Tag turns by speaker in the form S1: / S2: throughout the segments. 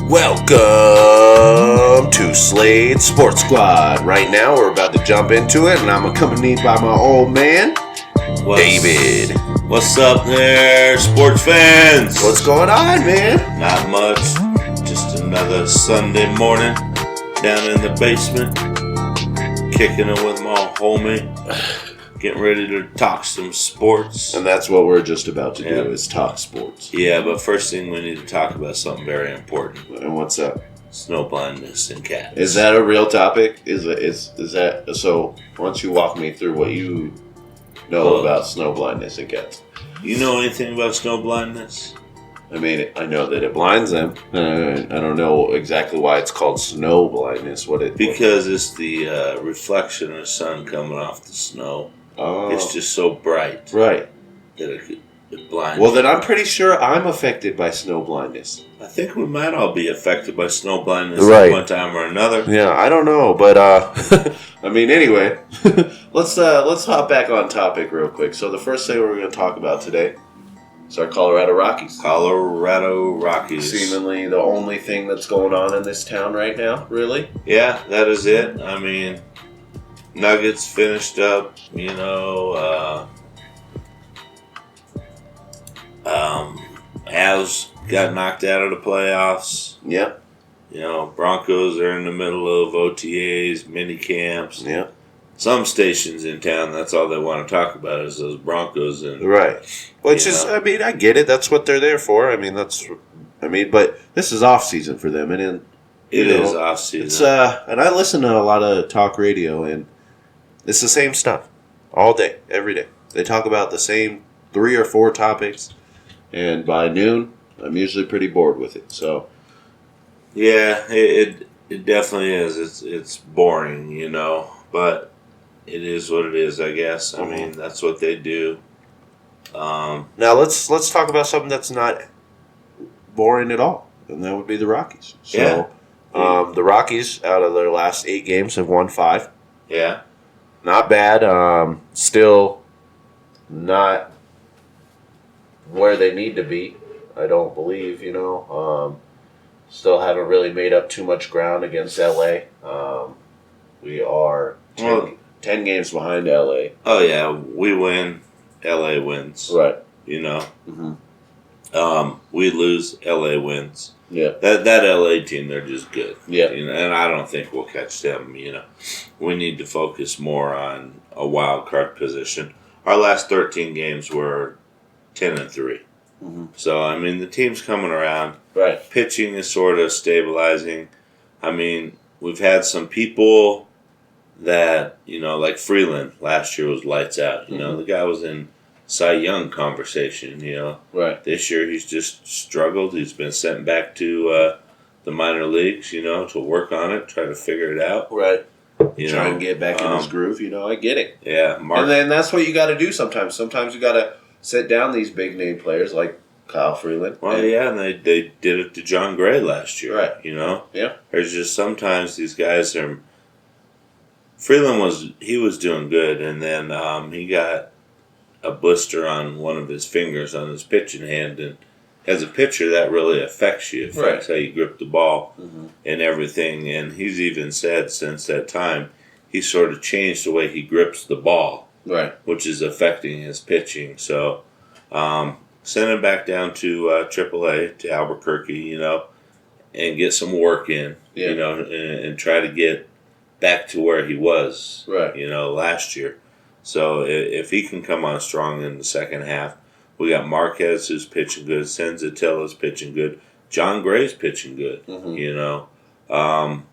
S1: Welcome to Slade Sports Squad. Right now, we're about to jump into it, and I'm accompanied by my old man, David.
S2: What's up there, sports fans?
S1: What's going on, man?
S2: Not much. Just another Sunday morning down in the basement, kicking it with my homie, getting ready to talk some sports.
S1: And that's what we're just about to do, is talk sports.
S2: Yeah, but first thing we need to talk about something very important.
S1: And what's up?
S2: Snow blindness in cats.
S1: Is that a real topic? Is that so? Why don't you walk me through what you know about snow blindness in cats?
S2: You know anything about snow blindness?
S1: I mean, I know that it blinds them. I don't know exactly why it's called snow blindness.
S2: Because it's the reflection of the sun coming off the snow.
S1: Oh.
S2: It's just so bright.
S1: Right.
S2: That it blinds.
S1: Well, then I'm pretty sure I'm affected by snow blindness.
S2: I think we might all be affected by snow blindness
S1: right.
S2: at one time or another.
S1: Yeah, I don't know, but I mean, anyway, let's hop back on topic real quick. So the first thing we're going to talk about today is our Colorado Rockies.
S2: Colorado Rockies.
S1: Seemingly the only thing that's going on in this town right now, really.
S2: Yeah, that is it. I mean, Nuggets finished up, Avs got knocked out of the playoffs.
S1: Yep.
S2: Broncos are in the middle of OTAs, mini camps.
S1: Yep.
S2: Some stations in town, that's all they want to talk about is those Broncos.
S1: Right. Which is, I mean, I get it. That's what they're there for. But this is off season for them, and
S2: it is off season.
S1: It's and I listen to a lot of talk radio, and it's the same stuff all day, every day. They talk about the same 3 or 4 topics, and by noon, I'm usually pretty bored with it. So,
S2: yeah, it definitely is. It's boring, but it is what it is, I guess. I mean, that's what they do.
S1: Now let's talk about something that's not boring at all, and that would be the Rockies. So, the Rockies, out of their last 8 games, have won 5.
S2: Yeah.
S1: Not bad. Still not where they need to be, I don't believe, Still haven't really made up too much ground against LA. We are 10 games behind LA.
S2: Oh, yeah. We win. LA wins.
S1: Right.
S2: Mm-hmm. We lose. LA wins.
S1: Yeah.
S2: That LA team, they're just good.
S1: Yeah.
S2: And I don't think we'll catch them. We need to focus more on a wild card position. Our last 13 games were 10-3.
S1: Mm-hmm.
S2: So, I mean, the team's coming around.
S1: Right.
S2: Pitching is sort of stabilizing. I mean, we've had some people that, like Freeland last year was lights out. The guy was in Cy Young conversation,
S1: Right.
S2: This year he's just struggled. He's been sent back to the minor leagues, to work on it, try to figure it out.
S1: Right. Try and get back in his groove, I get it.
S2: Yeah.
S1: And then that's what you got to do sometimes. Sometimes you got to sit down these big name players like Kyle Freeland.
S2: Well, and they did it to John Gray last year.
S1: Right.
S2: Yeah. There's just sometimes these guys are. Freeland was doing good, and then he got a blister on one of his fingers on his pitching hand, and as a pitcher, that really affects you. It affects how you grip the ball and everything. And he's even said since that time, he sort of changed the way he grips the ball,
S1: right,
S2: which is affecting his pitching. So, send him back down to AAA, to Albuquerque, and get some work in, and try to get back to where he was,
S1: right,
S2: last year. So if he can come on strong in the second half, we got Marquez who's pitching good, Senzatilla's pitching good, John Gray's pitching good,
S1: and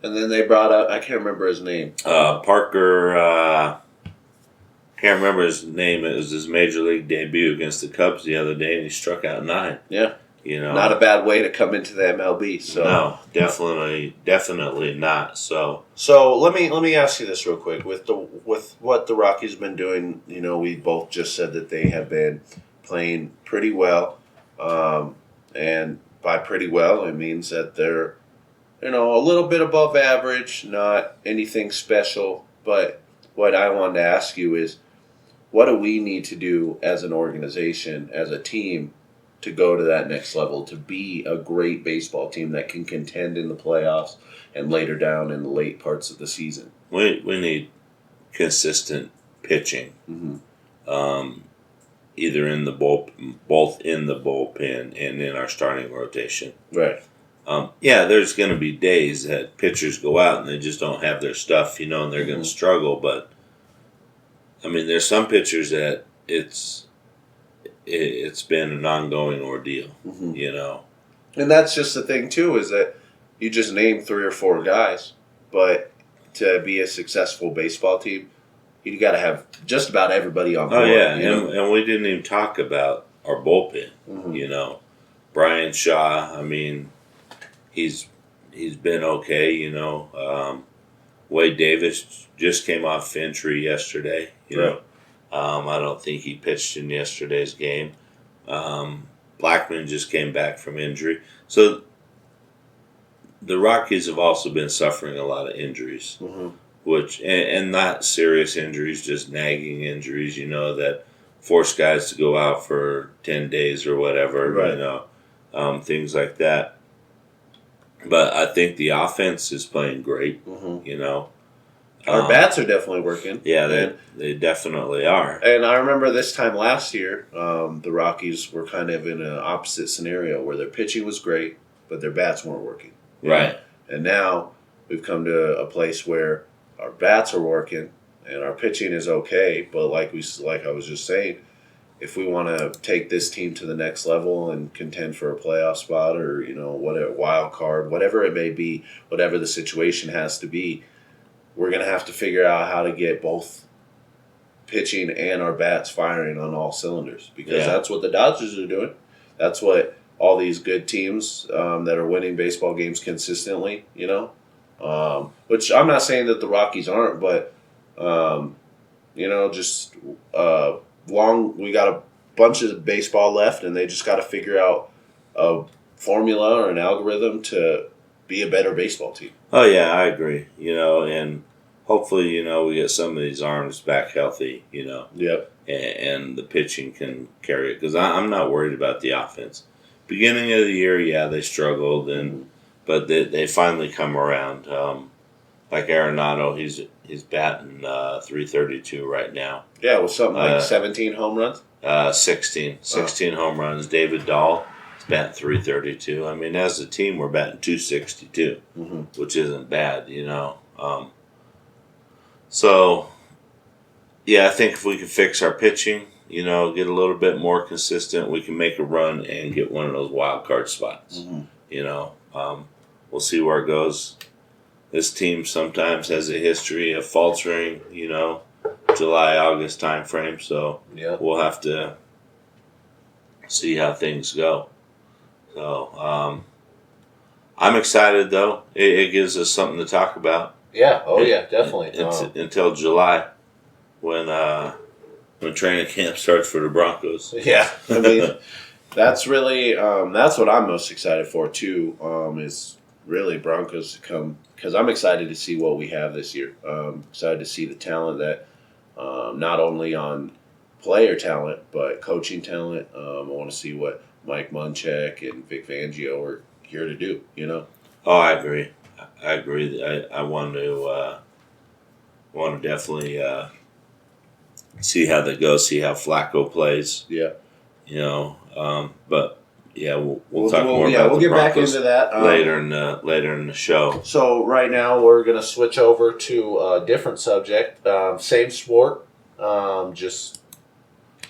S1: then they brought up, I can't remember his name.
S2: Parker, can't remember his name. It was his major league debut against the Cubs the other day, and he struck out 9.
S1: Yeah. Not a bad way to come into the MLB. So.
S2: No, definitely not. So
S1: let me ask you this real quick. With what the Rockies have been doing, we both just said that they have been playing pretty well, and by pretty well, it means that they're, a little bit above average, not anything special. But what I wanted to ask you is, what do we need to do as an organization, as a team, to go to that next level, to be a great baseball team that can contend in the playoffs and later down in the late parts of the season.
S2: We need consistent pitching, either in the both in the bullpen and in our starting rotation.
S1: Right.
S2: There's going to be days that pitchers go out and they just don't have their stuff, and they're going to struggle. But I mean, there's some pitchers that it's been an ongoing ordeal,
S1: And that's just the thing too, is that you just name 3 or 4 guys, but to be a successful baseball team, you got to have just about everybody on board.
S2: Oh yeah, and we didn't even talk about our bullpen. Brian Shaw. I mean, he's been okay. Wade Davis just came off injury yesterday. I don't think he pitched in yesterday's game. Blackman just came back from injury. So the Rockies have also been suffering a lot of injuries, which and not serious injuries, just nagging injuries, that force guys to go out for 10 days or whatever, things like that. But I think the offense is playing great,
S1: Our bats are definitely working.
S2: Yeah, they definitely are.
S1: And I remember this time last year, the Rockies were kind of in an opposite scenario where their pitching was great, but their bats weren't working.
S2: Right.
S1: And now we've come to a place where our bats are working and our pitching is okay. But like I was just saying, if we want to take this team to the next level and contend for a playoff spot or whatever, wild card, whatever it may be, whatever the situation has to be, we're going to have to figure out how to get both pitching and our bats firing on all cylinders, because that's what the Dodgers are doing. That's what all these good teams that are winning baseball games consistently, which I'm not saying that the Rockies aren't, but, we got a bunch of baseball left, and they just got to figure out a formula or an algorithm to be a better baseball team.
S2: Oh yeah, I agree. And hopefully, we get some of these arms back healthy.
S1: Yep.
S2: And the pitching can carry it, because I'm not worried about the offense. Beginning of the year, they struggled, but they finally come around. Like Arenado, he's batting .332 right now.
S1: Yeah, with something like 17 home runs.
S2: 16 home runs. David Dahl is batting .332. I mean, as a team, we're batting .262, which isn't bad, So, I think if we can fix our pitching, get a little bit more consistent, we can make a run and get one of those wild card spots. We'll see where it goes. This team sometimes has a history of faltering, July, August time frame. So we'll have to see how things go. So I'm excited, though. It gives us something to talk about.
S1: Yeah. Definitely.
S2: Until July, when training camp starts for the Broncos.
S1: Yeah, I mean, that's really that's what I'm most excited for too. Is really Broncos to come, because I'm excited to see what we have this year. Excited to see the talent that not only on player talent but coaching talent. I want to see what Mike Munchak and Vic Fangio are here to do.
S2: Oh, I agree. I want to definitely see how that goes. See how Flacco plays.
S1: Yeah.
S2: But we'll talk more about
S1: we'll
S2: the
S1: get
S2: Broncos
S1: back into that
S2: later in the show.
S1: So right now we're gonna switch over to a different subject. Same sport, just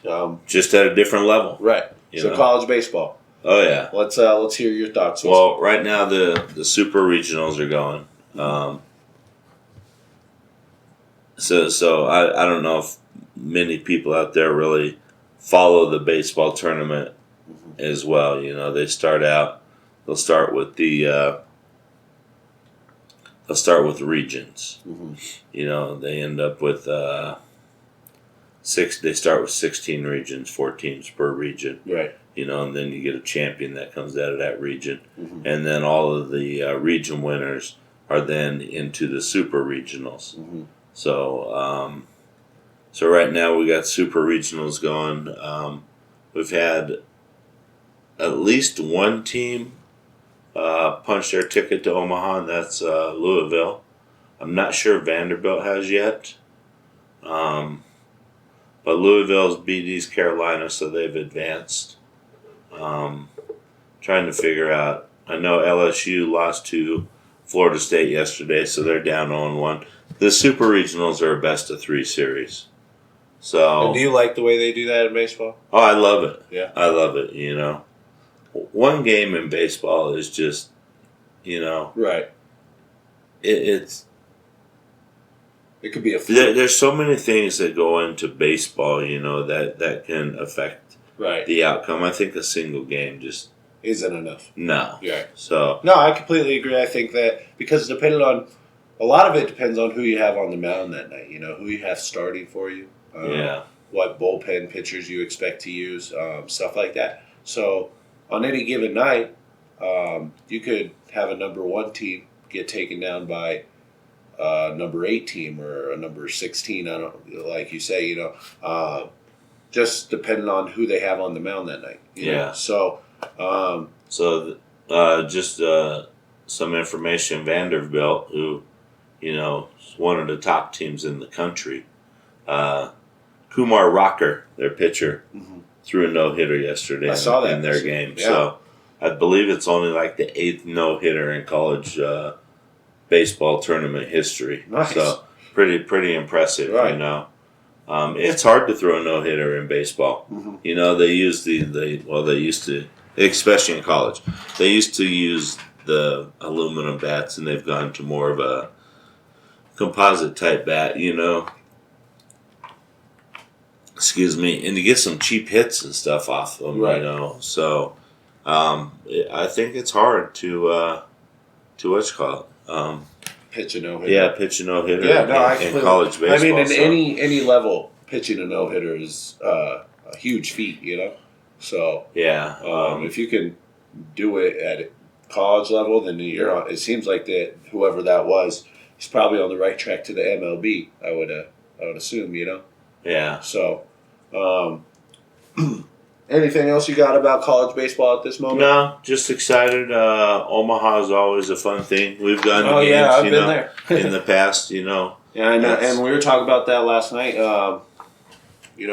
S2: at a different level.
S1: Right. So college baseball.
S2: Oh yeah.
S1: Let's hear your thoughts.
S2: Well, right now the super regionals are going. So I don't know if many people out there really follow the baseball tournament as well. They'll start with the regions. They end up with they start with 16 regions, 4 teams per region.
S1: Right.
S2: And then you get a champion that comes out of that region. And then all of the region winners are then into the super regionals. So right now we got super regionals going. We've had at least one team punched their ticket to Omaha, and that's Louisville. I'm not sure Vanderbilt has yet. But Louisville's beat East Carolina, so they've advanced. Trying to figure out. I know LSU lost to Florida State yesterday, so they're down 0-1. The Super Regionals are a best-of-3 series. So.
S1: And do you like the way they do that in baseball?
S2: Oh, I love it.
S1: Yeah.
S2: I love it, One game in baseball is just,
S1: Right.
S2: It's.
S1: It could be a
S2: There's so many things that go into baseball, that can affect the outcome. I think a single game just
S1: isn't enough.
S2: No.
S1: Yeah.
S2: So
S1: no, I completely agree. I think that because depending on a lot of it depends on who you have on the mound that night. Who you have starting for you. What bullpen pitchers you expect to use, stuff like that. So on any given night, you could have a number 1 team get taken down by number 8 team or a number 16. I don't like you say, just depending on who they have on the mound that night. You know?
S2: So, just some information: Vanderbilt, who, is one of the top teams in the country. Kumar Rocker, their pitcher, threw a no-hitter yesterday in their game.
S1: Yeah.
S2: So I believe it's only like the 8th no-hitter in college baseball tournament history.
S1: Nice.
S2: So pretty impressive,
S1: Right.
S2: It's hard to throw a no-hitter in baseball. They use they used to, especially in college, they used to use the aluminum bats, and they've gone to more of a composite type bat, Excuse me, and to get some cheap hits and stuff off them, So, I think it's hard to what's it called?
S1: Pitch a no-hitter.
S2: Yeah, pitch a no-hitter in college baseball.
S1: I mean, in any level, pitching a no-hitter is a huge feat, So, if you can do it at college level, then it seems like that whoever that was, he's probably on the right track to the MLB, I would assume,
S2: Yeah.
S1: So, anything else you got about college baseball at this moment?
S2: No, just excited. Omaha is always a fun thing. We've gone to games,
S1: I've been there.
S2: in the past,
S1: Yeah, I know. And we were talking about that last night, while we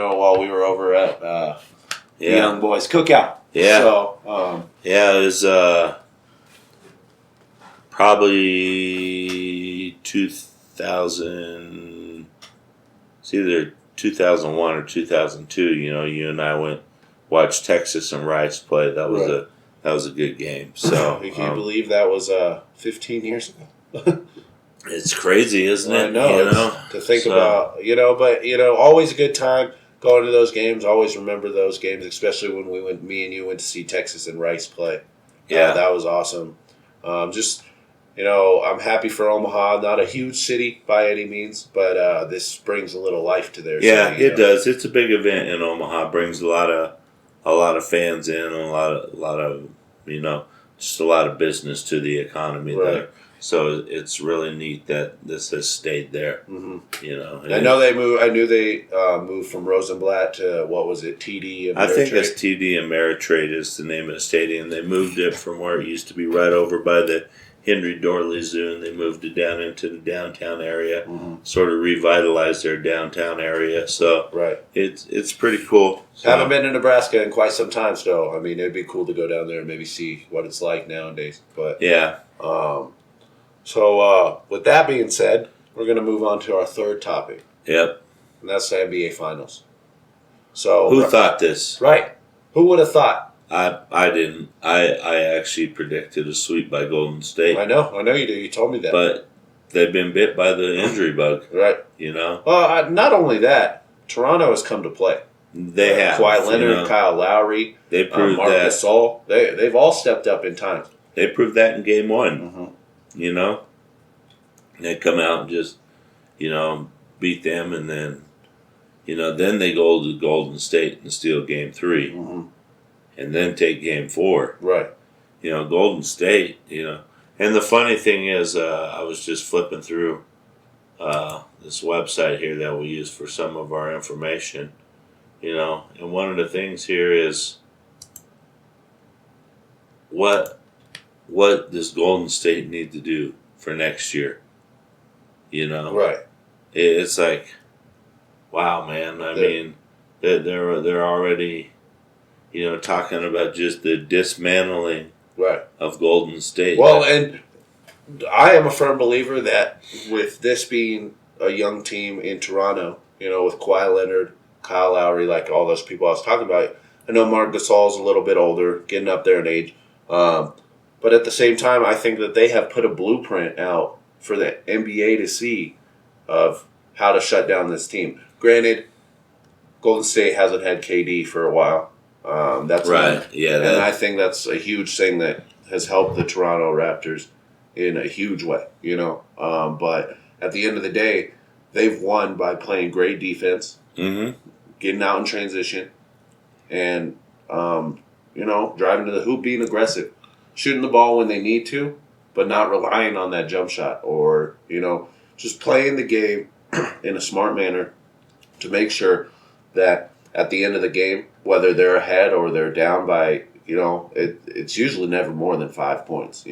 S1: were over at the Young Boys Cookout.
S2: Yeah.
S1: So,
S2: it was probably 2000. It's either 2001 or 2002. You and I watched Texas and Rice play. That was a good game. So
S1: can you believe that was 15 years ago?
S2: It's crazy, isn't it?
S1: I know. To think about, but always a good time going to those games. Always remember those games, especially when me and you went to see Texas and Rice play.
S2: Yeah,
S1: that was awesome. I'm happy for Omaha. Not a huge city by any means, but this brings a little life to their city.
S2: Yeah, it does. It's a big event in Omaha. Brings a lot of fans in, and a lot of just a lot of business to the economy there. So it's really neat that this has stayed there. I know they moved. I knew they moved from Rosenblatt to what was it, TD Ameritrade? I think it's TD Ameritrade is the name of the stadium. They moved it from where it used to be right over by the Henry Dorley Zoo, and they moved it down into the downtown area, sort of revitalized their downtown area. So it's pretty cool. So,
S1: haven't been to Nebraska in quite some time, still. I mean, it'd be cool to go down there and maybe see what it's like nowadays. But so with that being said, we're going to move on to our third topic.
S2: Yep.
S1: And that's the NBA Finals. So
S2: who thought this?
S1: Right. Who would have thought?
S2: I didn't. I actually predicted a sweep by Golden State.
S1: I know you do. You told me that.
S2: But they've been bit by the injury bug.
S1: Right. Well, not only that, Toronto has come to play.
S2: They have.
S1: Kawhi Leonard, Kyle Lowry,
S2: they proved
S1: Marc Gasol. They've all stepped up in time.
S2: They proved that in Game 1. They come out and just, beat them, and then, then they go to Golden State and steal Game 3. And then take Game 4.
S1: Right.
S2: Golden State, And the funny thing is, I was just flipping through this website here that we use for some of our information, and one of the things here is what does Golden State need to do for next year? You know,
S1: Right.
S2: It's like, wow, man. I mean, they're already, talking about just the dismantling
S1: Right.
S2: of Golden State.
S1: Well, and I am a firm believer that with this being a young team in Toronto, with Kawhi Leonard, Kyle Lowry, like all those people I was talking about, I know Marc Gasol's a little bit older, getting up there in age. But at the same time, I think that they have put a blueprint out for the NBA to see of how to shut down this team. Granted, Golden State hasn't had KD for a while. That's
S2: right.
S1: And I think that's a huge thing that has helped the Toronto Raptors in a huge way, But at the end of the day, they've won by playing great defense, getting out in transition, and, driving to the hoop, being aggressive, shooting the ball when they need to, but not relying on that jump shot or, just playing the game in a smart manner to make sure that at the end of the game, whether they're ahead or they're down by, it's usually never more than 5 points.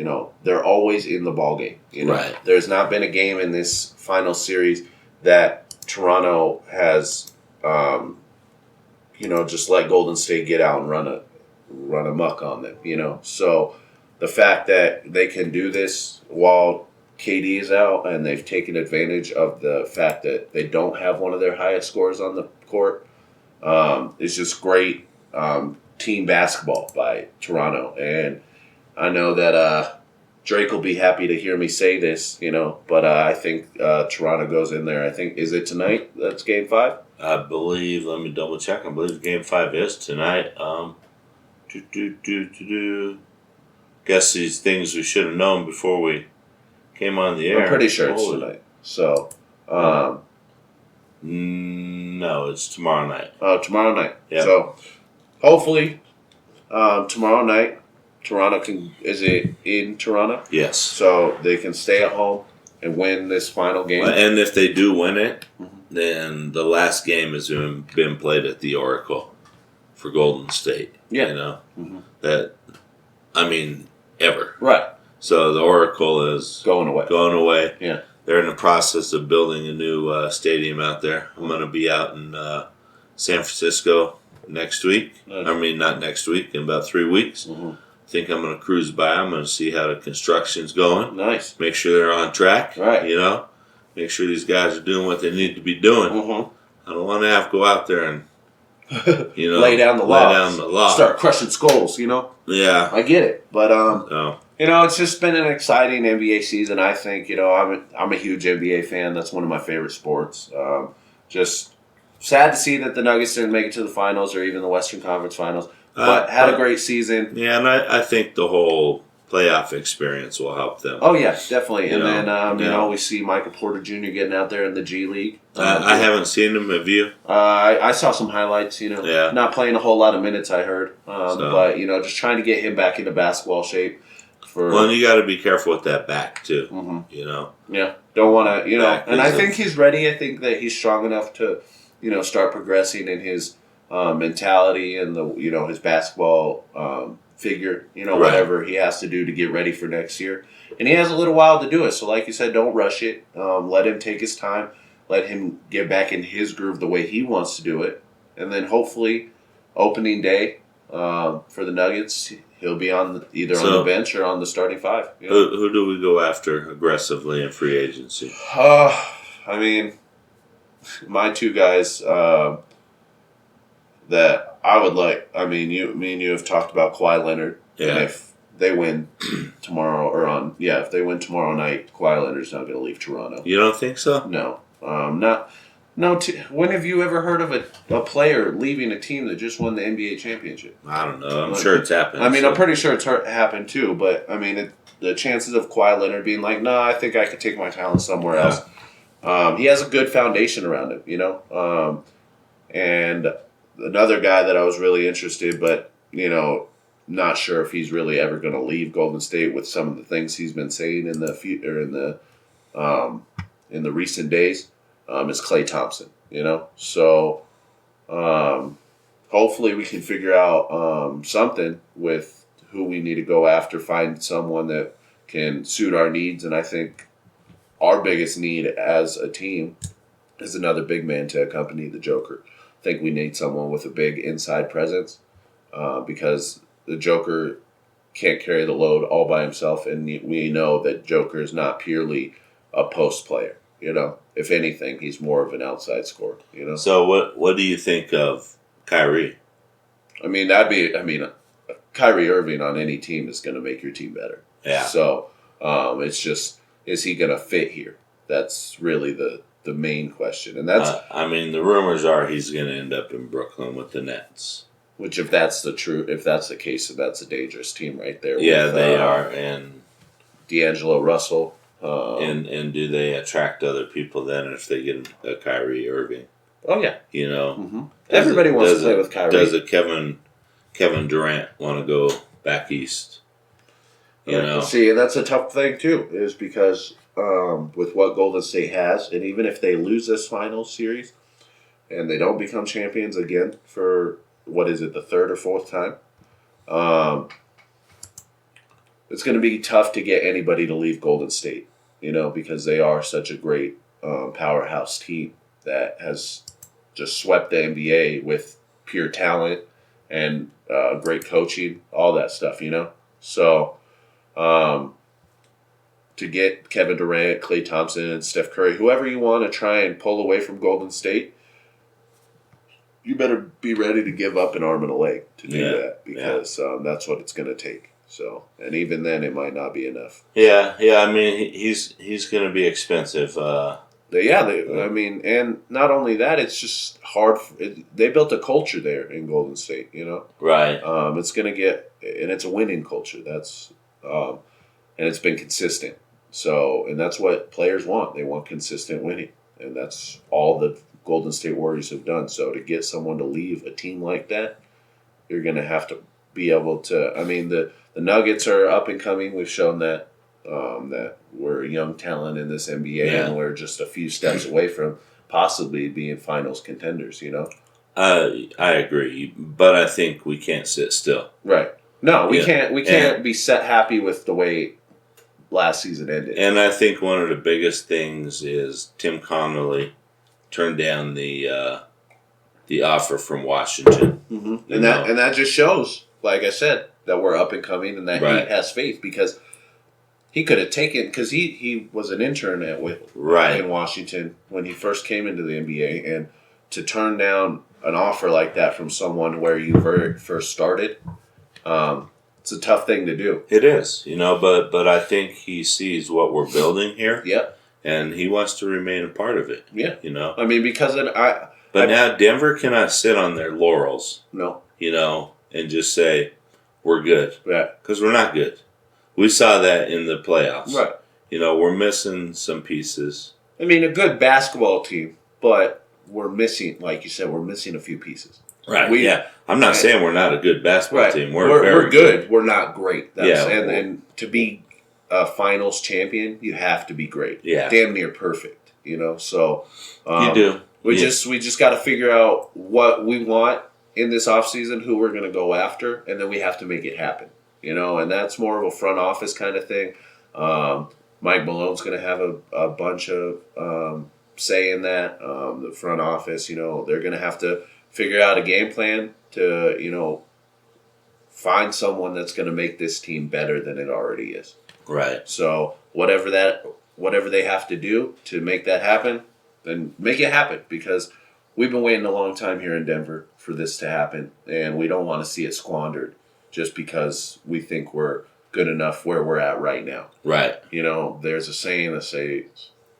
S1: They're always in the ball game.
S2: Right.
S1: There's not been a game in this final series that Toronto has, just let Golden State get out and run amok on them. So the fact that they can do this while KD is out and they've taken advantage of the fact that they don't have one of their highest scorers on the court is just great team basketball by Toronto. And I know that Drake will be happy to hear me say this, but I think Toronto goes in there. I think, is it tonight? That's Game 5?
S2: I believe, let me double check. I believe Game 5 is tonight. Guess these things we should have known before we came on the air.
S1: I'm pretty sure it's tonight. So,
S2: no, it's tomorrow night.
S1: Tomorrow night.
S2: Yep.
S1: So, hopefully, tomorrow night, Toronto is it in Toronto?
S2: Yes.
S1: So they can stay at home and win this final game.
S2: And if they do win it, then the last game has been played at the Oracle for Golden State.
S1: Yeah.
S2: That, ever.
S1: Right.
S2: So the Oracle is
S1: going away. Yeah.
S2: They're in the process of building a new stadium out there. I'm going to be out in San Francisco next week. Not next week, in about 3 weeks. I think I'm going to cruise by. I'm going to see how the construction's going.
S1: Nice.
S2: Make sure they're on track.
S1: Right.
S2: Make sure these guys are doing what they need to be doing. I don't want to have to go out there and,
S1: lay down the law. Start crushing skulls,
S2: Yeah.
S1: I get it. But, it's just been an exciting NBA season. I think, I'm a huge NBA fan. That's one of my favorite sports. Just sad to see that the Nuggets didn't make it to the finals or even the Western Conference Finals. But had a great season.
S2: Yeah, and I think the whole playoff experience will help them.
S1: Oh, yeah, definitely. We see Michael Porter Jr. getting out there in the G League.
S2: I haven't seen him. Have you?
S1: I saw some highlights, Not playing a whole lot of minutes, I heard. But, just trying to get him back into basketball shape.
S2: Well, you got to be careful with that back, too.
S1: Yeah, don't want to, and I think he's ready. I think that he's strong enough to, start progressing in his mentality and his basketball figure, whatever he has to do to get ready for next year. And he has a little while to do it. So like you said, don't rush it. Let him take his time. Let him get back in his groove the way he wants to do it. And then hopefully opening day for the Nuggets, he'll be on either on the bench or on the starting five.
S2: Who do we go after aggressively in free agency?
S1: My two guys that I would like. Me and you have talked about Kawhi Leonard.
S2: Yeah.
S1: And if they win tomorrow if they win tomorrow night, Kawhi Leonard's not going to leave Toronto.
S2: You don't think so?
S1: No. When have you ever heard of a player leaving a team that just won the NBA championship?
S2: I don't know. I'm sure it's happened.
S1: I'm pretty sure it's happened too. But the chances of Kawhi Leonard being like, "No, I think I could take my talent somewhere else." He has a good foundation around him, And another guy that I was really interested, but not sure if he's really ever going to leave Golden State with some of the things he's been saying in the recent days. Is Klay Thompson, So hopefully we can figure out something with who we need to go after, find someone that can suit our needs. And I think our biggest need as a team is another big man to accompany the Joker. I think we need someone with a big inside presence because the Joker can't carry the load all by himself, and we know that Joker is not purely a post player. If anything, he's more of an outside scorer.
S2: So what do you think of Kyrie?
S1: Kyrie Irving on any team is going to make your team better.
S2: Yeah.
S1: So it's just, is he going to fit here? That's really the main question, and that's.
S2: The rumors are he's going to end up in Brooklyn with the Nets.
S1: Which, if that's the case, that's a dangerous team right there.
S2: Yeah, they are, and
S1: D'Angelo Russell.
S2: And do they attract other people then if they get a Kyrie Irving?
S1: Oh yeah,
S2: Mm-hmm.
S1: Everybody wants to play with Kyrie.
S2: Does a Kevin Durant want to go back east?
S1: See, and that's a tough thing too, is because with what Golden State has, and even if they lose this finals series and they don't become champions again for the third or fourth time, it's going to be tough to get anybody to leave Golden State, because they are such a great powerhouse team that has just swept the NBA with pure talent and great coaching, all that stuff, So to get Kevin Durant, Klay Thompson, and Steph Curry, whoever you want to try and pull away from Golden State, you better be ready to give up an arm and a leg to do that, because that's what it's going to take. So, and even then, it might not be enough.
S2: Yeah. He's going to be expensive.
S1: And not only that, it's just hard. They built a culture there in Golden State,
S2: Right.
S1: It's going to get, and it's a winning culture. That's, and it's been consistent. So, and that's what players want. They want consistent winning, and that's all the Golden State Warriors have done. So, to get someone to leave a team like that, you're going to have to be able to. The Nuggets are up and coming. We've shown that that we're a young talent in this NBA, and we're just a few steps away from possibly being finals contenders.
S2: I agree, but I think we can't sit still.
S1: Right. No, we can't. We can't be happy with the way last season ended.
S2: And I think one of the biggest things is Tim Connolly turned down the offer from Washington,
S1: and that just shows, like I said, that we're up and coming, and that he has faith, because he could have taken, because he was an intern in Washington when he first came into the NBA, and to turn down an offer like that from someone where you first started, it's a tough thing to do.
S2: It is, but I think he sees what we're building here.
S1: Yep.
S2: And he wants to remain a part of it.
S1: Yeah.
S2: Because now Denver cannot sit on their laurels.
S1: No.
S2: And just say, we're good.
S1: Yeah.
S2: Because we're not good. We saw that in the playoffs.
S1: Right.
S2: We're missing some pieces.
S1: A good basketball team, but we're missing, like you said, we're missing a few pieces.
S2: Right. I'm not saying we're not a good basketball team. We're very
S1: good. We're not great. And to be a finals champion, you have to be great.
S2: Yeah.
S1: Damn near perfect. So
S2: you do.
S1: We just got to figure out what we want in this offseason, who we're going to go after, and then we have to make it happen. And that's more of a front office kind of thing. Mike Malone's going to have a bunch of say in that. The front office, they're going to have to figure out a game plan to, find someone that's going to make this team better than it already is.
S2: Right.
S1: So whatever they have to do to make that happen, then make it happen, because we've been waiting a long time here in Denver for this to happen, and we don't want to see it squandered just because we think we're good enough where we're at right now.
S2: Right.
S1: There's a saying that says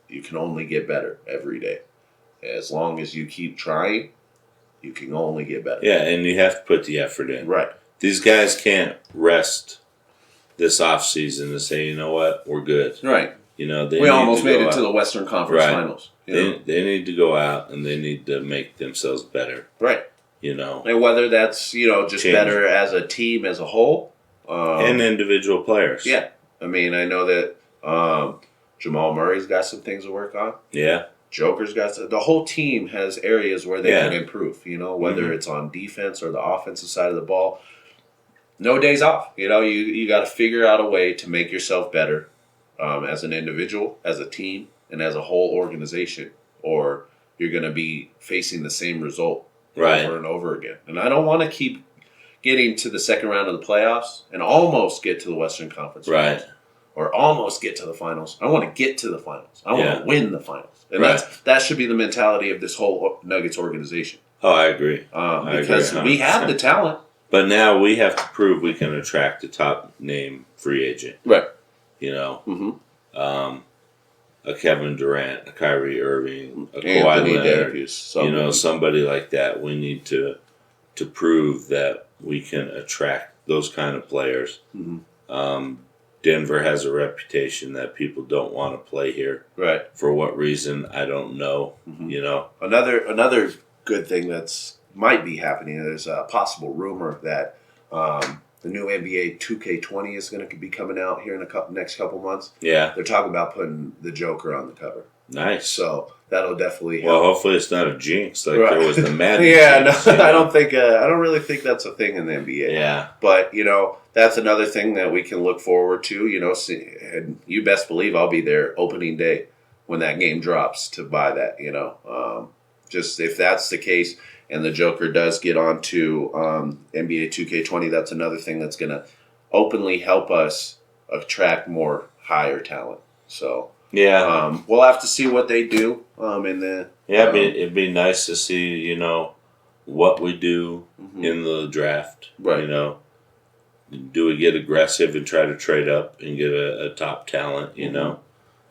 S1: you can only get better every day. As long as you keep trying, you can only get better.
S2: Yeah, and you have to put the effort in.
S1: Right.
S2: These guys can't rest this offseason and say, you know what, we're good.
S1: Right.
S2: We
S1: almost made it to the Western Conference Finals.
S2: They need to go out and they need to make themselves better.
S1: Right. And whether that's, just better as a team as a whole.
S2: And individual players.
S1: Yeah. I know that Jamal Murray's got some things to work on.
S2: Yeah.
S1: Joker's got the whole team has areas where they can improve, whether it's on defense or the offensive side of the ball. no days off. You got to figure out a way to make yourself better as an individual, as a team, and as a whole organization, or you're going to be facing the same result over and over again. And I don't want to keep getting to the second round of the playoffs and almost get to the Western Conference Finals, or almost get to the finals. I want to get to the finals. I want to win the finals. And that should be the mentality of this whole Nuggets organization.
S2: Oh, I agree.
S1: Because we have the talent.
S2: But now we have to prove we can attract a top name free agent.
S1: Right.
S2: A Kevin Durant, a Kyrie Irving, a
S1: Anthony
S2: Kawhi Leonard.
S1: Davis,
S2: somebody like that. We need to prove that we can attract those kind of players. Denver has a reputation that people don't want to play here.
S1: Right.
S2: For what reason, I don't know.
S1: Another good thing that's might be happening is a possible rumor that the new NBA 2K20 is going to be coming out here in next couple months.
S2: Yeah.
S1: They're talking about putting the Joker on the cover.
S2: Nice.
S1: So that'll definitely help.
S2: Well, hopefully it's not a jinx like there was the Madden.
S1: Jinx, I don't think. I don't really think that's a thing in the NBA.
S2: Yeah.
S1: But that's another thing that we can look forward to. And you best believe I'll be there opening day when that game drops to buy that. Just if that's the case, and the Joker does get onto NBA 2K20, that's another thing that's going to openly help us attract more higher talent. So.
S2: Yeah,
S1: we'll have to see what they do in the.
S2: Yeah, it'd be nice to see what we do in the draft.
S1: Right.
S2: Do we get aggressive and try to trade up and get a top talent?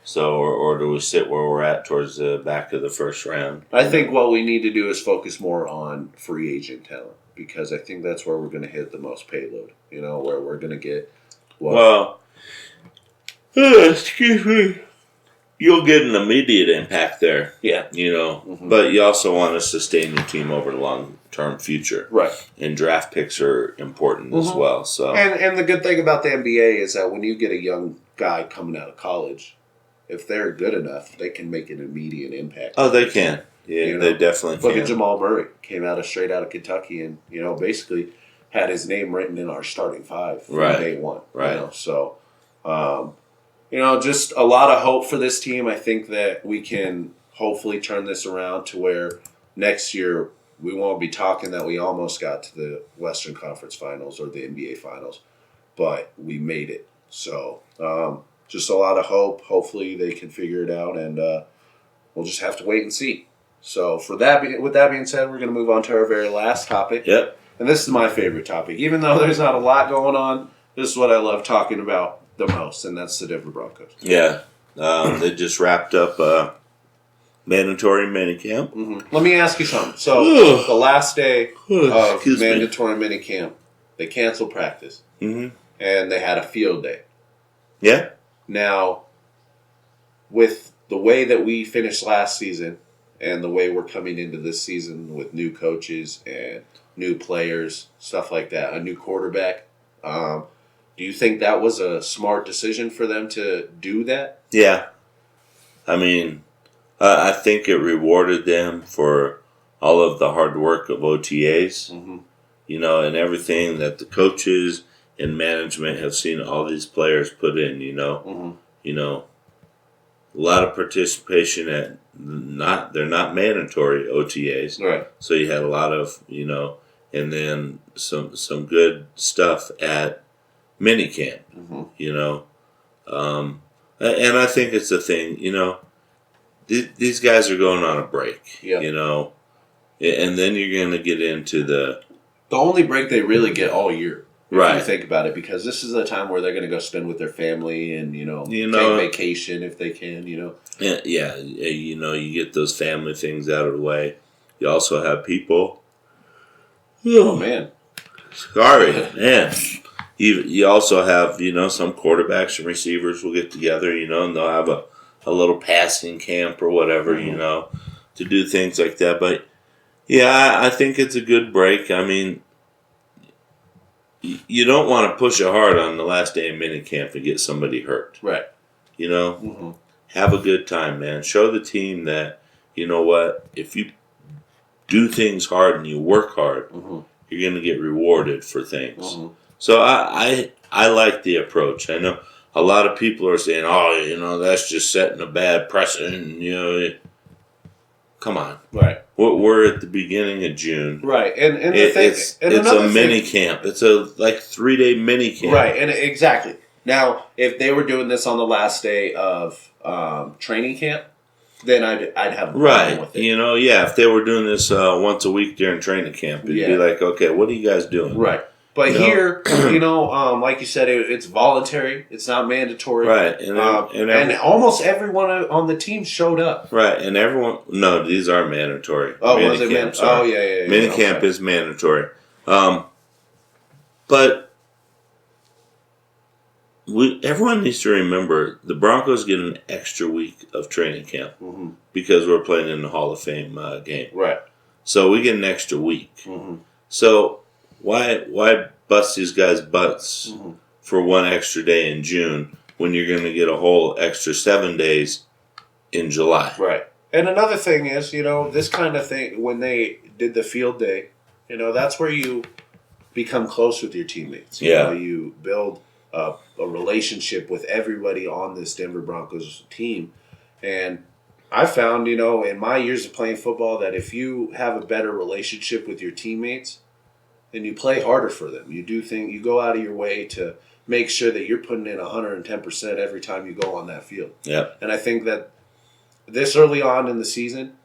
S2: So or do we sit where we're at towards the back of the first round?
S1: I think what we need to do is focus more on free agent talent, because I think that's where we're going to hit the most payload. Where we're going to get.
S2: Excuse me. You'll get an immediate impact there.
S1: Yeah.
S2: But you also want to sustain your team over the long-term future.
S1: Right.
S2: And draft picks are important as well. So.
S1: And the good thing about the NBA is that when you get a young guy coming out of college, if they're good enough, they can make an immediate impact.
S2: Oh, they can. Yeah, they definitely can.
S1: Look at Jamal Murray. Came straight out of Kentucky and, basically had his name written in our starting five from day one.
S2: Right.
S1: So, just a lot of hope for this team. I think that we can hopefully turn this around to where next year we won't be talking that we almost got to the Western Conference Finals or the NBA Finals, but we made it. So just a lot of hope. Hopefully they can figure it out, and we'll just have to wait and see. So with that being said, we're going to move on to our very last topic.
S2: Yep.
S1: And this is my favorite topic. Even though there's not a lot going on, this is what I love talking about the most, and that's the Denver Broncos.
S2: Yeah. They just wrapped up mandatory minicamp.
S1: Let me ask you something. So the last day of mandatory minicamp, they canceled practice, and they had a field day.
S2: Yeah.
S1: Now, with the way that we finished last season and the way we're coming into this season with new coaches and new players, stuff like that, a new quarterback, do you think that was a smart decision for them to do that?
S2: Yeah. I mean, I think it rewarded them for all of the hard work of OTAs, and everything that the coaches and management have seen all these players put in, a lot of participation at they're not mandatory OTAs.
S1: Right.
S2: So you had a lot of, and then some good stuff at minicamp, and I think it's a thing, these guys are going on a break, and then you're going to get into the
S1: only break they really get all year.
S2: Right.
S1: If you think about it, because this is a time where they're going to go spend with their family and, take vacation if they can,
S2: Yeah, you get those family things out of the way. You also have people.
S1: Oh, man.
S2: Sorry, man. You also have, some quarterbacks and receivers will get together, and they'll have a little passing camp or whatever, to do things like that. But, yeah, I think it's a good break. I mean, you don't want to push it hard on the last day of minicamp and get somebody hurt.
S1: Right.
S2: Have a good time, man. Show the team that, if you do things hard and you work hard, you're going to get rewarded for things. So I like the approach. I know a lot of people are saying, "Oh, that's just setting a bad precedent." Come on,
S1: Right.
S2: we're at the beginning of June.
S1: Right, and the thing,
S2: It's
S1: and
S2: a
S1: another
S2: mini
S1: thing,
S2: camp. It's a 3-day mini camp.
S1: right, and exactly. Now, if they were doing this on the last day of training camp, then I'd have a problem
S2: Right.
S1: with it.
S2: If they were doing this once a week during training camp, it'd be like, okay, what are you guys doing?
S1: Right. But here, like you said, it's voluntary. It's not mandatory.
S2: Right.
S1: And almost everyone on the team showed up.
S2: Right. And everyone, no, these are mandatory.
S1: Oh, was it mandatory? Oh, yeah.
S2: Minicamp is mandatory. But everyone needs to remember the Broncos get an extra week of training camp because we're playing in the Hall of Fame game.
S1: Right.
S2: So we get an extra week. So why bust these guys' butts for one extra day in June when you're going to get a whole extra 7 days in July?
S1: Right. And another thing is, this kind of thing, when they did the field day, that's where you become close with your teammates. You build a relationship with everybody on this Denver Broncos team. And I found, in my years of playing football, that if you have a better relationship with your teammates, then you play harder for them. You go out of your way to make sure that you're putting in 110% every time you go on that field.
S2: Yep.
S1: And I think that this early on in the season,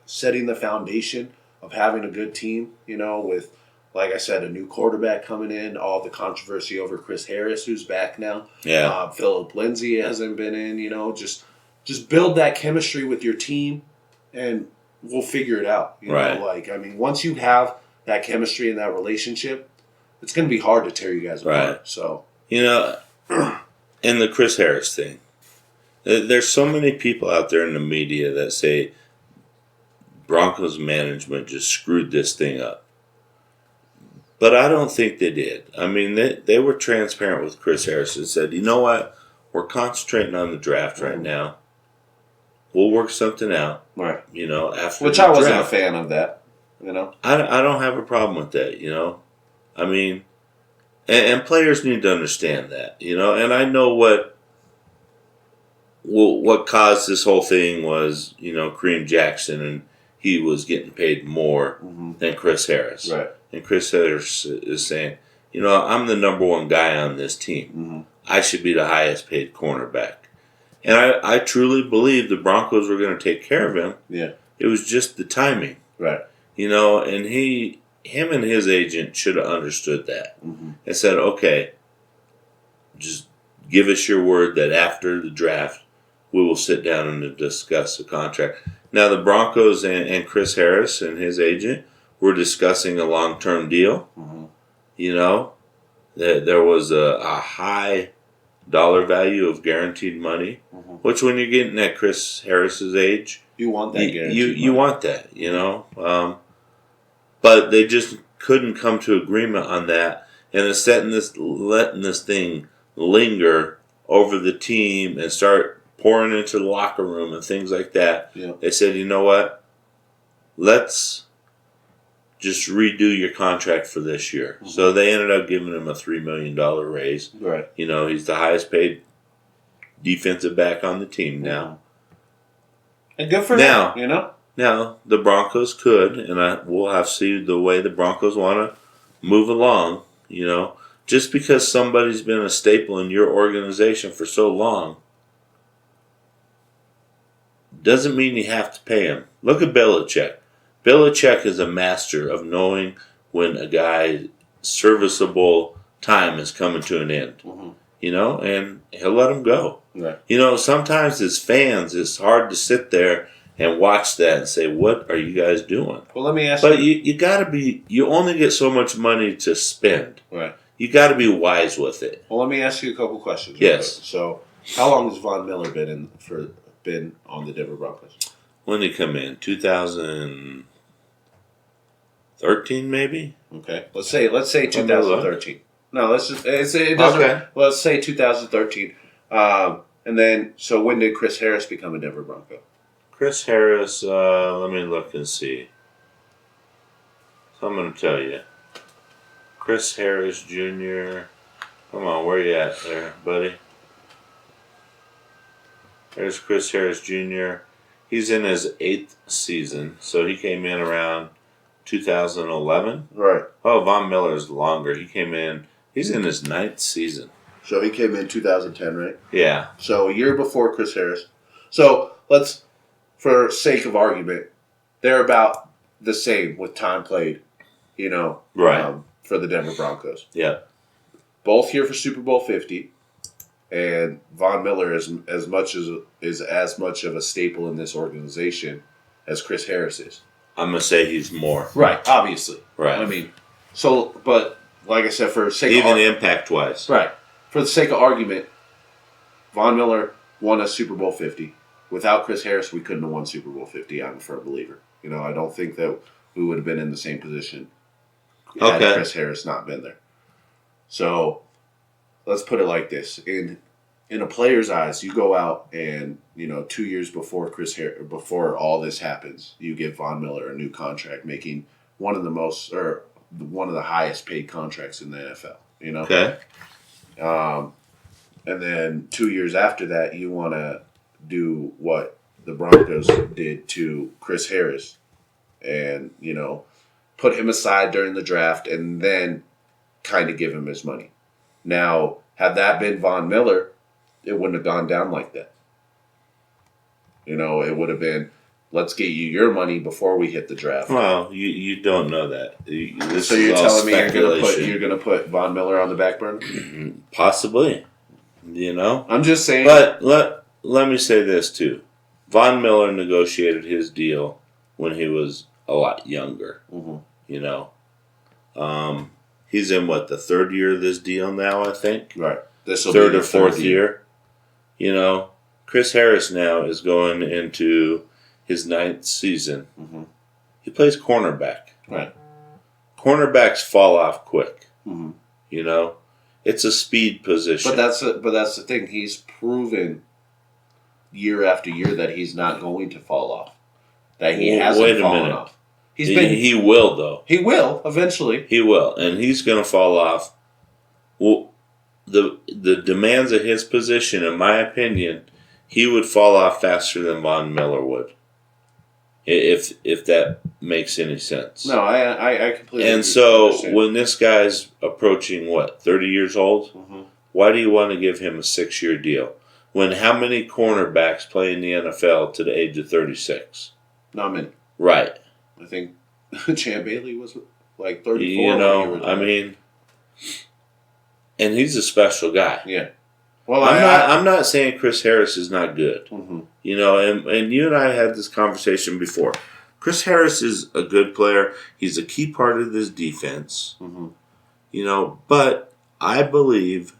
S1: setting the foundation of having a good team, with, like I said, a new quarterback coming in, all the controversy over Chris Harris, who's back now.
S2: Yeah.
S1: Philip Lindsay hasn't been in, just build that chemistry with your team and we'll figure it out. Once you have that chemistry and that relationship, it's going to be hard to tear you guys apart.
S2: Right.
S1: So,
S2: and the Chris Harris thing. There's so many people out there in the media that say Broncos management just screwed this thing up. But I don't think they did. I mean, they were transparent with Chris Harris and said, you know what? We're concentrating on the draft right now. We'll work something out.
S1: Right.
S2: After
S1: which
S2: the
S1: I wasn't
S2: draft.
S1: a fan of that.
S2: I don't have a problem with that, I mean, and players need to understand that, and I know what caused this whole thing was, Kareem Jackson, and he was getting paid more than Chris Harris.
S1: Right.
S2: And Chris Harris is saying, I'm the number one guy on this team. I should be the highest paid cornerback. And I truly believe the Broncos were going to take care of him.
S1: Yeah.
S2: It was just the timing.
S1: Right.
S2: And him and his agent should have understood that and said, okay, just give us your word that after the draft, we will sit down and discuss the contract. Now, the Broncos and Chris Harris and his agent were discussing a long-term deal. There was a high dollar value of guaranteed money, which when you're getting at Chris Harris's age,
S1: you want that guaranteed
S2: you want that, but they just couldn't come to agreement on that, and instead of letting this thing linger over the team and start pouring into the locker room and things like that, they said, you know what, let's just redo your contract for this year. So they ended up giving him a $3 million raise.
S1: Right.
S2: He's the highest paid defensive back on the team now.
S1: And good for them,
S2: Now, the Broncos could, and we'll have to see the way the Broncos want to move along, Just because somebody's been a staple in your organization for so long doesn't mean you have to pay him. Look at Belichick. Belichick is a master of knowing when a guy's serviceable time is coming to an end, and he'll let him go.
S1: Right.
S2: Sometimes as fans, it's hard to sit there and watch that and say, what are you guys doing?
S1: Well, let me ask
S2: you. But you got to be, you only get so much money to spend.
S1: Right.
S2: You got to be wise with it.
S1: Well, let me ask you a couple questions.
S2: Yes.
S1: So, how long has Von Miller been on the Denver Broncos?
S2: When did he come in? 2013, maybe?
S1: Okay. Let's say 2013. No, let's just it doesn't.
S2: Okay.
S1: Let's say 2013. And then, so when did Chris Harris become a Denver Bronco?
S2: Chris Harris, let me look and see. So I'm going to tell you. Chris Harris Jr. Come on, where you at there, buddy? There's Chris Harris Jr. He's in his 8th season, so he came in around 2011.
S1: Right.
S2: Oh, Von Miller's longer. He's in his 9th season.
S1: So he came in 2010, right?
S2: Yeah.
S1: So a year before Chris Harris. So let's, for sake of argument, they're about the same with time played,
S2: Right.
S1: For the Denver Broncos.
S2: Yeah.
S1: Both here for Super Bowl 50. And Von Miller is as much of a staple in this organization as Chris Harris is.
S2: I'm gonna say he's more.
S1: Right, obviously.
S2: Right.
S1: I mean, but like I said, for the sake
S2: even
S1: of
S2: impact wise.
S1: right, for the sake of argument, Von Miller won a Super Bowl 50. Without Chris Harris, we couldn't have won Super Bowl 50. I'm a firm believer. I don't think that we would have been in the same position had Chris Harris not been there. So let's put it like this: in a player's eyes, you go out and 2 years before before all this happens, you give Von Miller a new contract, making one of the highest paid contracts in the NFL.
S2: Okay.
S1: And then 2 years after that, you want to do what the Broncos did to Chris Harris, and put him aside during the draft, and then kind of give him his money. Now, had that been Von Miller, it wouldn't have gone down like that. It would have been, let's get you your money before we hit the draft.
S2: Well, you don't know that.
S1: So you're telling me you're gonna put Von Miller on the back burner?
S2: Possibly.
S1: I'm just saying.
S2: But let me say this too. Von Miller negotiated his deal when he was a lot younger.
S1: Mm-hmm.
S2: He's in the 3rd year of this deal now, I think.
S1: Right. This will
S2: 3rd
S1: be
S2: or 4th year. Chris Harris now is going into his 9th season.
S1: Mm-hmm.
S2: He plays cornerback.
S1: Right.
S2: Cornerbacks fall off quick.
S1: Mm-hmm.
S2: It's a speed position.
S1: But that's the thing. He's proven year after year that he's not going to fall off. That he hasn't fallen off.
S2: He will, though.
S1: He will eventually.
S2: He will, and he's going to fall off. Well, the demands of his position, in my opinion, he would fall off faster than Von Miller would. If that makes any sense.
S1: No, I completely.
S2: And so when this guy's approaching 30 years old,
S1: mm-hmm.
S2: why do you want to give him a 6-year deal? When how many cornerbacks play in the NFL to the age of 36?
S1: Not many.
S2: Right.
S1: I think Champ Bailey was like 34.
S2: And he's a special guy.
S1: Yeah. Well,
S2: I'm not saying Chris Harris is not good.
S1: Mm-hmm.
S2: And you and I had this conversation before. Chris Harris is a good player. He's a key part of this defense.
S1: Mm-hmm.
S2: But I believe,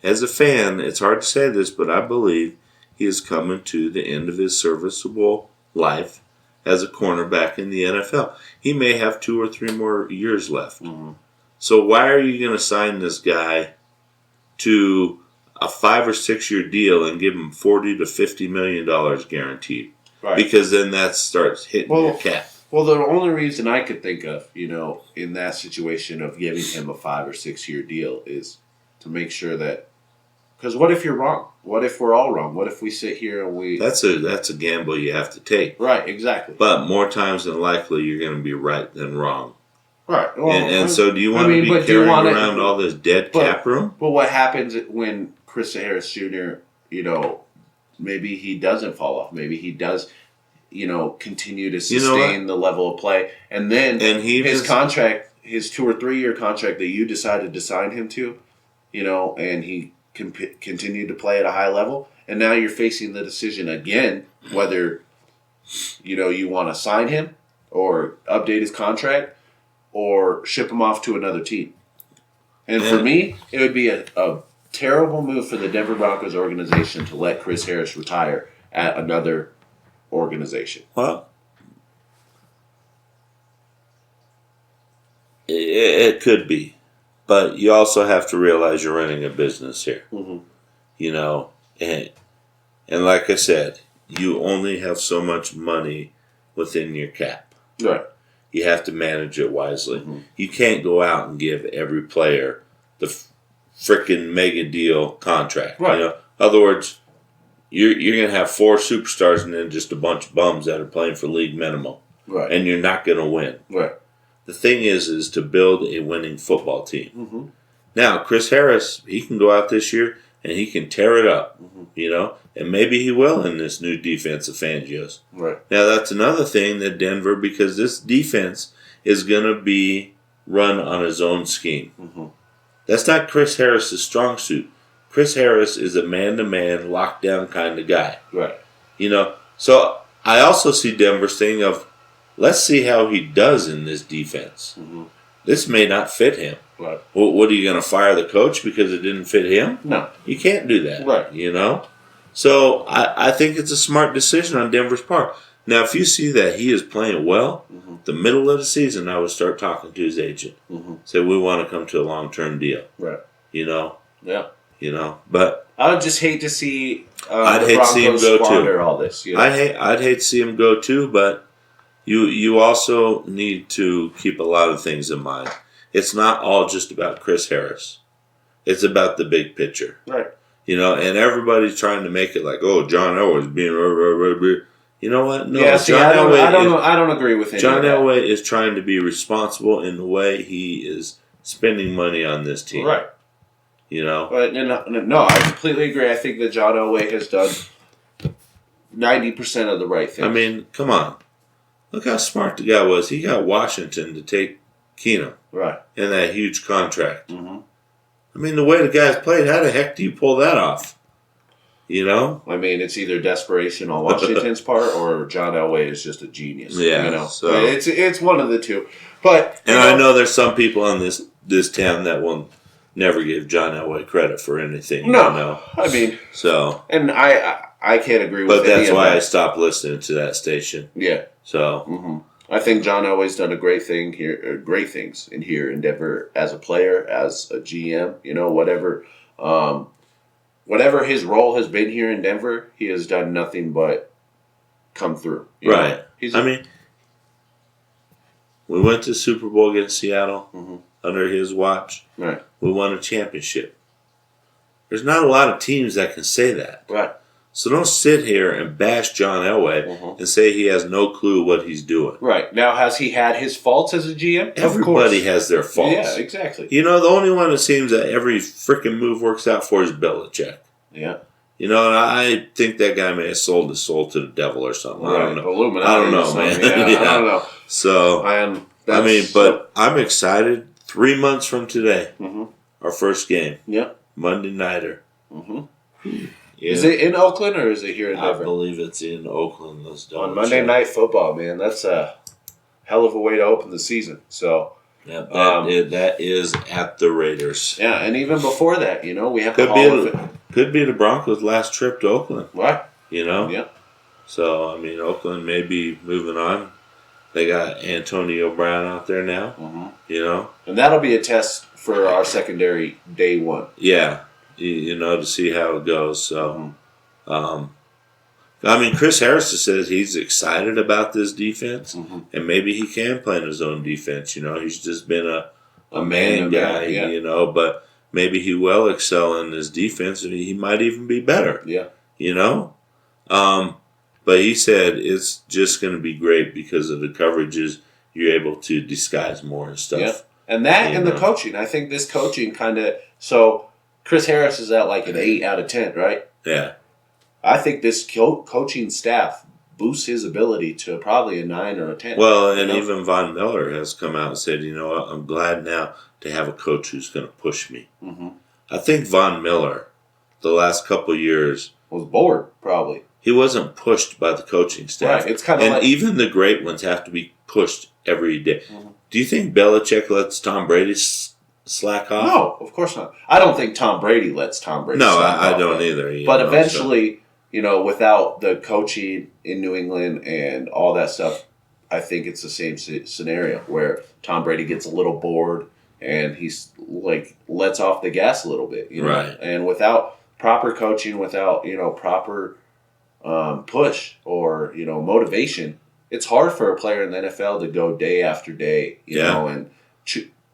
S2: as a fan, it's hard to say this, but I believe he is coming to the end of his serviceable life as a cornerback in the NFL. He may have 2 or 3 more years left.
S1: Mm-hmm.
S2: So why are you going to sign this guy to a 5 or 6 year deal and give him $40 to $50 million guaranteed?
S1: Right.
S2: Because then that starts hitting your cap.
S1: Well, the only reason I could think of, in that situation of giving him a 5 or 6 year deal is to make sure that, because what if you're wrong? What if we're all wrong? What if we sit here and we...
S2: That's a gamble you have to take.
S1: Right, exactly.
S2: But more times than likely, you're going to be right than wrong.
S1: Right. Well,
S2: and so do you want to be carrying around all this dead cap room?
S1: But what happens when Chris Harris Jr., maybe he doesn't fall off. Maybe he does, continue to sustain the level of play. And then his contract, his 2 or 3 year contract that you decided to sign him to, and he can continue to play at a high level. And now you're facing the decision again whether, you want to sign him or update his contract or ship him off to another team. And for me, it would be a terrible move for the Denver Broncos organization to let Chris Harris retire at another organization.
S2: Well, it could be. But you also have to realize you're running a business here.
S1: Mm-hmm.
S2: And like I said, you only have so much money within your cap.
S1: Right.
S2: you have to manage it wisely.
S1: Mm-hmm.
S2: You can't go out and give every player the freaking mega deal contract.
S1: Right.
S2: You know, in other words, you're going to have 4 superstars and then just a bunch of bums that are playing for league minimum.
S1: Right.
S2: And you're not going to win.
S1: Right.
S2: The thing is to build a winning football team.
S1: Mm-hmm.
S2: Now, Chris Harris, he can go out this year and he can tear it up,
S1: Mm-hmm.
S2: you know, and maybe he will in this new defense of Fangio's.
S1: Right.
S2: Now, that's another thing that Denver, because this defense is going to be run on his own scheme.
S1: Mm-hmm.
S2: That's not Chris Harris's strong suit. Chris Harris is a man-to-man, lockdown kind of guy.
S1: Right.
S2: You know, so I also see Denver's thing of, let's see how he does in this defense.
S1: Mm-hmm.
S2: This may not fit him.
S1: Right.
S2: Well, what are you going to fire the coach because it didn't fit him?
S1: No.
S2: You can't do that.
S1: Right.
S2: You know? So I think it's a smart decision on Denver's part. Now, if you see that he is playing well,
S1: Mm-hmm.
S2: the middle of the season, I would start talking to his agent.
S1: Mm-hmm.
S2: Say, we want to come to a long-term deal.
S1: Right.
S2: You know?
S1: Yeah.
S2: You know? But
S1: I would just hate to see
S2: I'd
S1: the
S2: hate to see him
S1: Broncos
S2: go, too.
S1: squander all this. You know?
S2: I'd hate to see him go too, but you also need to keep a lot of things in mind. It's not all just about Chris Harris. It's about the big picture.
S1: Right.
S2: You know, and everybody's trying to make it like, oh, John Elway's being... You know what? No,
S1: Yeah, see,
S2: John Elway
S1: I don't agree with him.
S2: John Elway is trying to be responsible in the way he is spending money on this team.
S1: Right.
S2: You know?
S1: But no, I completely agree. I think that John Elway has done 90% of the right thing.
S2: I mean, come on. Look how smart the guy was. He got Washington to take Keenum
S1: right.
S2: in that huge contract.
S1: Mm-hmm.
S2: I mean, the way the guys played, how the heck do you pull that off? You know?
S1: I mean, it's either desperation on Washington's part or John Elway is just a genius.
S2: Yeah,
S1: You know?
S2: so-
S1: It's one of the two. But
S2: And I know there's some people on this town that will never give John Elway credit for anything.
S1: No.
S2: You know?
S1: I mean,
S2: So,
S1: and I can't agree with
S2: but that's
S1: any
S2: why
S1: of
S2: I
S1: that.
S2: stopped listening to that station.
S1: Yeah.
S2: So,
S1: Mm-hmm. I think John Elway's done a great thing here, great things in Denver as a player, as a GM. You know, whatever his role has been here in Denver, he has done nothing but come through. You
S2: right.
S1: know?
S2: I mean, we went to Super Bowl against Seattle
S1: Mm-hmm.
S2: under his watch.
S1: Right.
S2: We won a championship. There's not a lot of teams that can say that.
S1: Right.
S2: So don't sit here and bash John Elway
S1: Mm-hmm.
S2: and say he has no clue what he's doing.
S1: Right. Now, has he had his faults as a GM?
S2: Everybody has their faults.
S1: Yeah, exactly.
S2: You know, the only one that seems that every freaking move works out for is Belichick.
S1: Yeah.
S2: You know, and I think that guy may have sold his soul to the devil or something. I don't know.
S1: Illuminati
S2: I don't know,
S1: or something.
S2: man.
S1: Yeah,
S2: Yeah.
S1: I don't know.
S2: So, I mean, but I'm excited. 3 months from today,
S1: Mm-hmm.
S2: our first game,
S1: Yeah.
S2: Monday nighter.
S1: Mm-hmm.
S2: Yeah.
S1: Is it in Oakland or is it here in
S2: I
S1: Denver?
S2: believe it's in Oakland. Let's double
S1: On Monday
S2: check.
S1: Night Football, man. That's a hell of a way to open the season. So,
S2: Yeah, that is at the Raiders.
S1: yeah, and even before that, you know, we have
S2: Could be the Broncos' last trip to Oakland.
S1: Right.
S2: You know?
S1: Yeah.
S2: So, I mean, Oakland may be moving on. They got Antonio Brown out there now,
S1: Mm-hmm.
S2: you know?
S1: And that'll be a test for our secondary day one.
S2: Yeah, you know, to see how it goes. So,
S1: Mm-hmm.
S2: I mean, Chris Harris says he's excited about this defense,
S1: Mm-hmm.
S2: and maybe he can play in his own defense. You know, he's just been a
S1: man,
S2: man guy,
S1: yeah.
S2: you know, but maybe he will excel in his defense, and he might even be better,
S1: Yeah.
S2: you know? But he said it's just going to be great because of the coverages. You're able to disguise more and stuff.
S1: Yeah. And that
S2: You
S1: and the
S2: know.
S1: coaching. I think this coaching kind of. So, Chris Harris is at like an 8 out of 10, right?
S2: Yeah.
S1: I think this coaching staff boosts his ability to probably a 9 or a 10.
S2: Well, and
S1: you know?
S2: even Von Miller has come out and said, you know what, I'm glad now to have a coach who's going to push me.
S1: Mm-hmm.
S2: I think Von Miller, the last couple of years,
S1: Was bored, probably.
S2: he wasn't pushed by the coaching staff.
S1: Right. It's kind of
S2: And
S1: like.
S2: even the great ones have to be pushed every day.
S1: Mhm.
S2: Do you think Belichick lets Tom Brady slack off?
S1: No, of course not. I don't think Tom Brady lets Tom Brady.
S2: No,
S1: slack
S2: I
S1: off,
S2: don't
S1: though.
S2: either. you
S1: But
S2: know,
S1: eventually, you know, without the coaching in New England and all that stuff, I think it's the same scenario where Tom Brady gets a little bored and he's like lets off the gas a little bit, you know.
S2: Right.
S1: And without proper coaching, without proper push or motivation, it's hard for a player in the NFL to go day after day, you know, and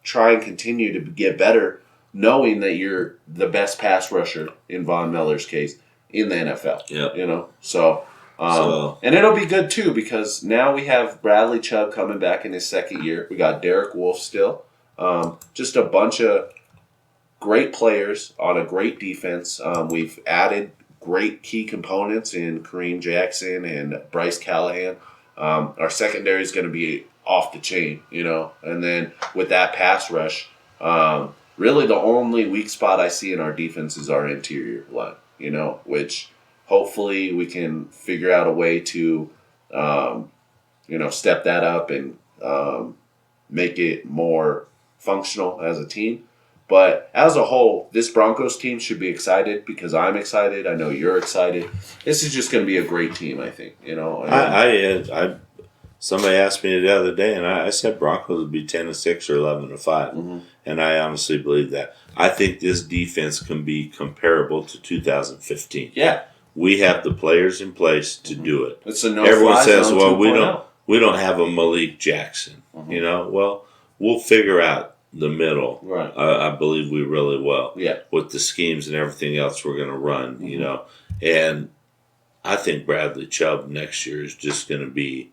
S1: try and continue to get better, knowing that you're the best pass rusher in Von Miller's case in the NFL.
S2: Yeah.
S1: You know, so and it'll be good too because now we have Bradley Chubb coming back in his second year. We got Derek Wolfe still. Just a bunch of great players on a great defense. We've added great key components in Kareem Jackson and Bryce Callahan. Our secondary is going to be off the chain, you know. And then with that pass rush, really the only weak spot I see in our defense is our interior line, you know, which hopefully we can figure out a way to, you know, step that up and make it more functional as a team. But as a whole, this Broncos team should be excited because I'm excited. I know you're excited. This is just going to be a great team, I think. You know,
S2: I somebody asked me the other day, and I said Broncos would be 10-6 or 11-5, and I honestly believe that. I think this defense can be comparable to 2015.
S1: Yeah,
S2: we have the players in place to do it.
S1: It's a
S2: Everyone says,
S1: zone
S2: "Well,
S1: 2.0.
S2: we don't have a Malik Jackson." You know, well, we'll figure out the middle.
S1: Right.
S2: I believe we really will.
S1: Yeah.
S2: With the schemes and everything else we're going to run, you know, and I think Bradley Chubb next year is just going to be.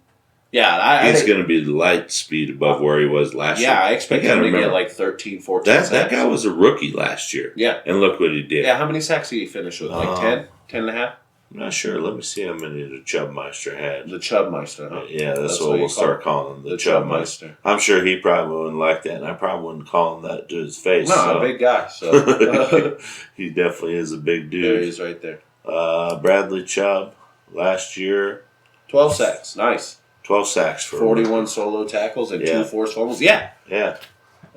S1: Yeah,
S2: he's going to be light speed above where he was last year.
S1: Yeah, I expect him to get like 13, 14 sacks.
S2: That guy was a rookie last year.
S1: Yeah.
S2: And look what he did.
S1: Yeah, how many sacks did he finish with? Like 10? 10 and a half?
S2: I'm not sure. Let me see how many the Chubbmeister had.
S1: The Chubbmeister, huh?
S2: Yeah, that's what we'll start calling him. The Chubbmeister. I'm sure he probably wouldn't like that, and I probably wouldn't call him that to his face.
S1: No, a big guy. So
S2: he definitely is a big dude.
S1: There he is right there.
S2: Bradley Chubb, last year.
S1: 12 sacks. Nice.
S2: 12 sacks for
S1: 41 solo tackles and 2 forced fumbles. Yeah.
S2: Yeah.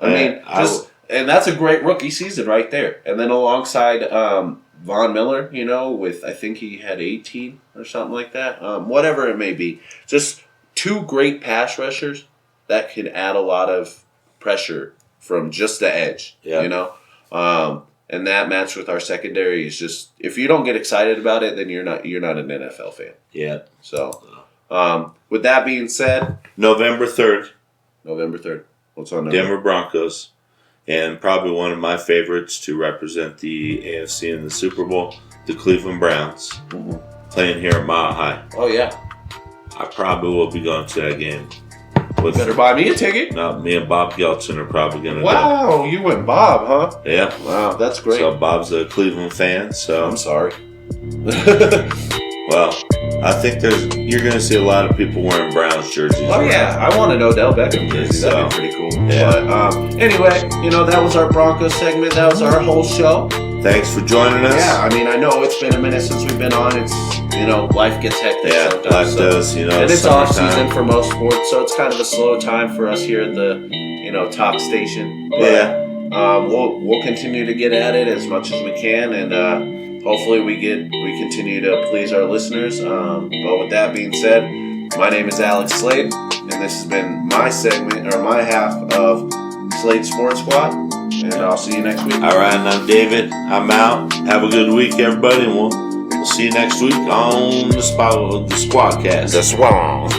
S1: I mean, and that's a great rookie season right there. And then alongside Von Miller, you know, with I think he had 18 or something like that. Whatever it may be. Just 2 great pass rushers that can add a lot of pressure from just the edge, you know. And that match with our secondary is just, if you don't get excited about it, then you're not an NFL fan.
S2: Yeah.
S1: So, with that being said,
S2: November 3rd.
S1: What's on November?
S2: Denver Broncos. And probably one of my favorites to represent the AFC in the Super Bowl, the Cleveland Browns, playing here at Mile High.
S1: Oh, yeah.
S2: I probably will be going to that game.
S1: Better buy me a ticket.
S2: No, me and Bob Gelton are probably going to go.
S1: Wow, you and Bob, huh?
S2: Yeah.
S1: Wow, that's great.
S2: So Bob's a Cleveland fan, so...
S1: I'm sorry.
S2: Well, I think you're going to see a lot of people wearing Browns jerseys.
S1: Oh, yeah. I want an Odell Beckham jersey. That'd be pretty cool. Yeah. But anyway, you know, that was our Broncos segment. That was our whole show.
S2: Thanks for joining us.
S1: Yeah, I mean, I know it's been a minute since we've been on. It's, you know, life gets hectic sometimes.
S2: Life does, you know.
S1: And it's off season for most sports, so it's kind of a slow time for us here at the, you know, top station. But, we'll continue to get at it as much as we can, and hopefully we continue to please our listeners. But with that being said, my name is Alex Slade, and this has been my segment, or my half of Slade Sports Squad, and I'll see you next week.
S2: All right, and I'm David. I'm out. Have a good week, everybody, and we'll see you next week on the SquadCast.
S1: The Swan.